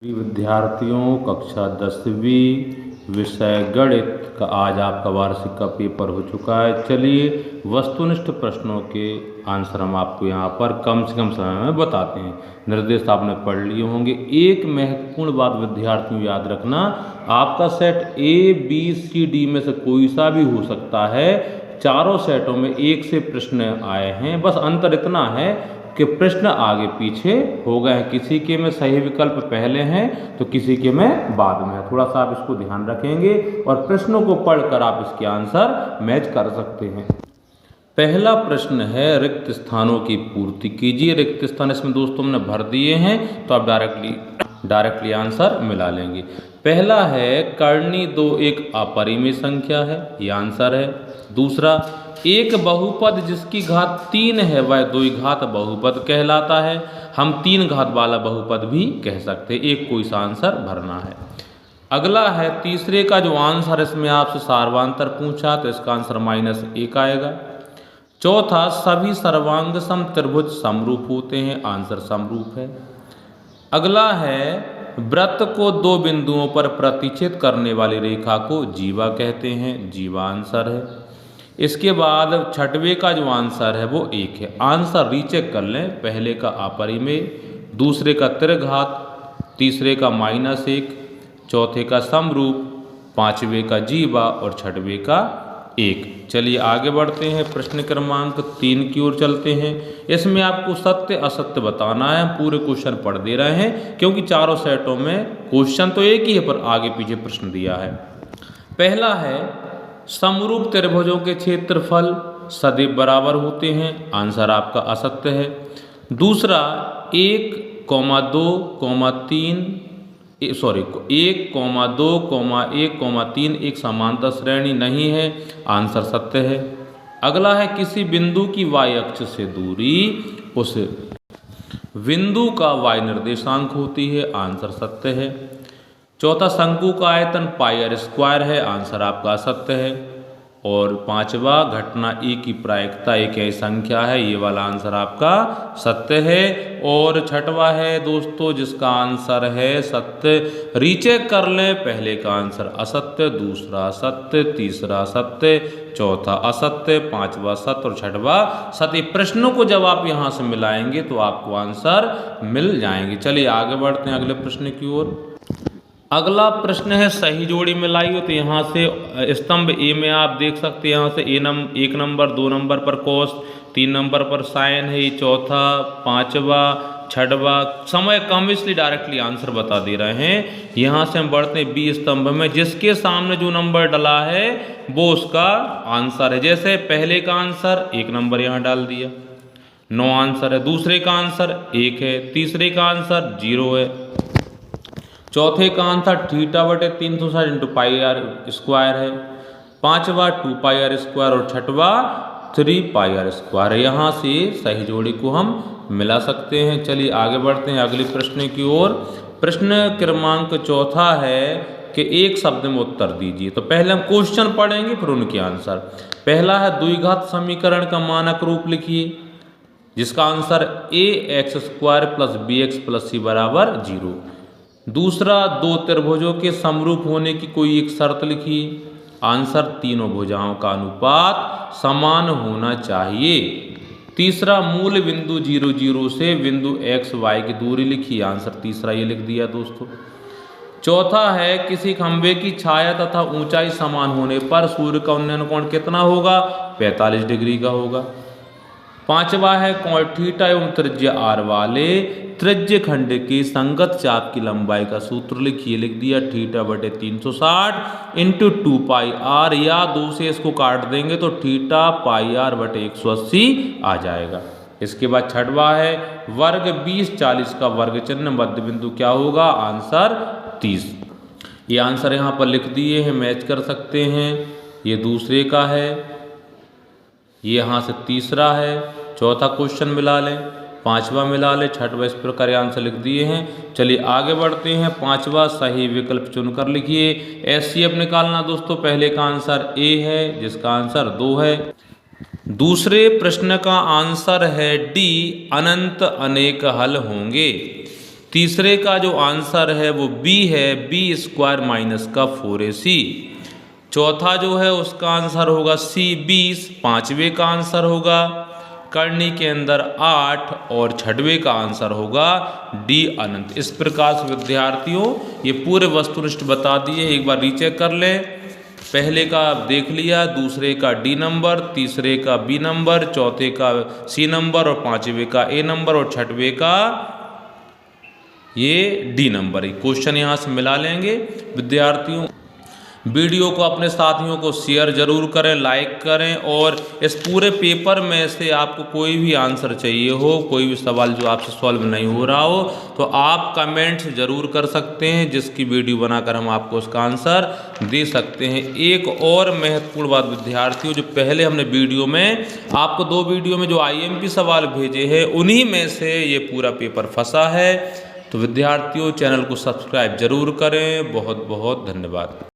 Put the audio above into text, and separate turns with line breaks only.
विद्यार्थियों कक्षा 10वीं विषय गणित का आज आपका वार्षिक का पेपर हो चुका है। चलिए वस्तुनिष्ठ प्रश्नों के आंसर हम आपको यहाँ पर कम से कम समय में बताते हैं। निर्देश आपने पढ़ लिए होंगे। एक महत्वपूर्ण बात विद्यार्थियों याद रखना, आपका सेट ABCD में से कोई सा भी हो सकता है। चारों सेटों में एक से प्रश्न आए हैं, बस अंतर इतना है कि प्रश्न आगे पीछे हो गए हैं। किसी के में सही विकल्प पहले हैं तो किसी के में बाद में है। थोड़ा सा आप इसको ध्यान रखेंगे और प्रश्नों को पढ़कर आप इसके आंसर मैच कर सकते हैं। पहला प्रश्न है रिक्त स्थानों की पूर्ति कीजिए। रिक्त स्थान इसमें दोस्तों हमने भर दिए हैं तो आप डायरेक्टली आंसर मिला लेंगे। पहला है कर्णी 2 एक अपरिमेय संख्या है, ये आंसर है। दूसरा, एक बहुपद जिसकी घात 3 है वह द्विघात बहुपद कहलाता है। हम 3 घात वाला बहुपद भी कह सकते हैं। एक कोई सा आंसर भरना है। अगला है तीसरे का जो आंसर, इसमें आपसे सार्वांतर पूछा तो इसका आंसर -1 आएगा। चौथा, सभी सर्वांग सम त्रिभुज समरूप होते हैं, आंसर समरूप है। अगला है वृत्त को 2 बिंदुओं पर प्रतिच्छेद करने वाली रेखा को जीवा कहते हैं, जीवा आंसर है। इसके बाद छठवें का जो आंसर है वो 1 है। आंसर रीचेक कर लें। पहले का अपरिमेय, दूसरे का त्रिघात, तीसरे का -1, चौथे का समरूप, पांचवें का जीवा और छठवें का 1। चलिए आगे बढ़ते हैं। प्रश्न क्रमांक 3 की ओर चलते हैं। इसमें आपको सत्य असत्य बताना है। पूरे क्वेश्चन पढ़ दे रहे हैं क्योंकि चारों सेटों में क्वेश्चन तो एक ही है पर आगे पीछे प्रश्न दिया है। पहला है समरूप त्रिभुजों के क्षेत्रफल सदैव बराबर होते हैं, आंसर आपका असत्य है। दूसरा, 1, 2, 3 एक समांतर श्रेणी नहीं है, आंसर सत्य है। अगला है किसी बिंदु की y अक्ष से दूरी उस बिंदु का y निर्देशांक होती है, आंसर सत्य है। चौथा, शंकु का आयतन πr² है, आंसर आपका सत्य है। और पांचवा, घटना E की प्रायिकता एक ही संख्या है, ये वाला आंसर आपका सत्य है। और छठवा है दोस्तों जिसका आंसर है सत्य, रीचेक कर लें। पहले का आंसर असत्य, दूसरा सत्य, तीसरा सत्य, चौथा असत्य, पांचवा सत्य और छठवा सत्य। प्रश्नों को जब आप यहाँ से मिलाएंगे तो आपको आंसर मिल जाएंगे। चलिए आगे बढ़ते हैं अगले प्रश्न की ओर। अगला प्रश्न है सही जोड़ी मिलाई हो, तो यहाँ से स्तंभ ए में आप देख सकते हैं, यहाँ से 1 नंबर, 2 नंबर पर कोस, 3 नंबर पर साइन है, चौथा, पांचवा, छठवा। समय कम इसलिए डायरेक्टली आंसर बता दे रहे हैं। यहाँ से हम बढ़ते हैं बी स्तंभ में। जिसके सामने जो नंबर डला है वो उसका आंसर है। जैसे पहले का आंसर 1 नंबर यहाँ डाल दिया, 9 आंसर है। दूसरे का आंसर 1 है, तीसरे का आंसर 0 है, चौथे का आंसर θ/360 × πr² है, पांचवा 2πr² और छठवा 3πr²। यहाँ से सही जोड़ी को हम मिला सकते हैं। चलिए आगे बढ़ते हैं अगले प्रश्न की ओर। प्रश्न क्रमांक 4 है कि एक शब्द में उत्तर दीजिए। तो पहले हम क्वेश्चन पढ़ेंगे फिर उनके आंसर। पहला है द्विघात समीकरण का मानक रूप लिखिए, जिसका आंसर ax² + bx + c = 0। दूसरा, 2 त्रिभुजों के समरूप होने की कोई एक शर्त लिखिए, आंसर तीनों भुजाओं का अनुपात समान होना चाहिए। तीसरा, मूल बिंदु 0, 0 से बिंदु x, y की दूरी लिखिए, आंसर तीसरा ये लिख दिया दोस्तों। चौथा है किसी खंभे की छाया तथा ऊंचाई समान होने पर सूर्य का उन्नयन कोण कितना होगा, 45 डिग्री का होगा। पांचवा है कोण θ एवं त्रिज्या r वाले त्रिज्य खंड की संगत चाप की लंबाई का सूत्र लिखिए, लिख दिया θ/360 × 2πr, या 2 से इसको काट देंगे तो θπr/180 आ जाएगा। इसके बाद छठवा है वर्ग 20, 40 का वर्ग चिन्ह, मध्य बिंदु क्या होगा, आंसर 30। ये आंसर यहाँ पर लिख दिए हैं, मैच कर सकते हैं। ये दूसरे का है, ये यहाँ से तीसरा है, चौथा क्वेश्चन मिला लें, पांचवा मिला लें, छठवा इस प्रकार आंसर लिख दिए हैं। चलिए आगे बढ़ते हैं। पांचवा सही विकल्प चुनकर लिखिए। एचसीएफ निकालना दोस्तों, पहले का आंसर ए है जिसका आंसर 2 है। दूसरे प्रश्न का आंसर है डी, अनंत अनेक हल होंगे। तीसरे का जो आंसर है वो बी है, b² माइनस का 4ac। चौथा जो है उसका आंसर होगा सी 20। पांचवे का आंसर होगा करनी के अंदर 8 और छठवें का आंसर होगा डी अनंत। इस प्रकार से विद्यार्थियों ये पूरे वस्तुनिष्ठ बता दिए, एक बार रीचेक कर लें। पहले का आप देख लिया, दूसरे का डी नंबर, तीसरे का बी नंबर, चौथे का सी नंबर और पांचवे का ए नंबर और छठवें का ये डी नंबर। क्वेश्चन यहाँ से मिला लेंगे। विद्यार्थियों वीडियो को अपने साथियों को शेयर जरूर करें, लाइक करें, और इस पूरे पेपर में से आपको कोई भी आंसर चाहिए हो, कोई भी सवाल जो आपसे सॉल्व नहीं हो रहा हो, तो आप कमेंट्स जरूर कर सकते हैं, जिसकी वीडियो बनाकर हम आपको उसका आंसर दे सकते हैं। एक और महत्वपूर्ण बात विद्यार्थियों, जो पहले हमने वीडियो में आपको 2 वीडियो में जो IMP सवाल भेजे हैं उन्हीं में से ये पूरा पेपर फंसा है। तो विद्यार्थियों चैनल को सब्सक्राइब जरूर करें। बहुत बहुत धन्यवाद।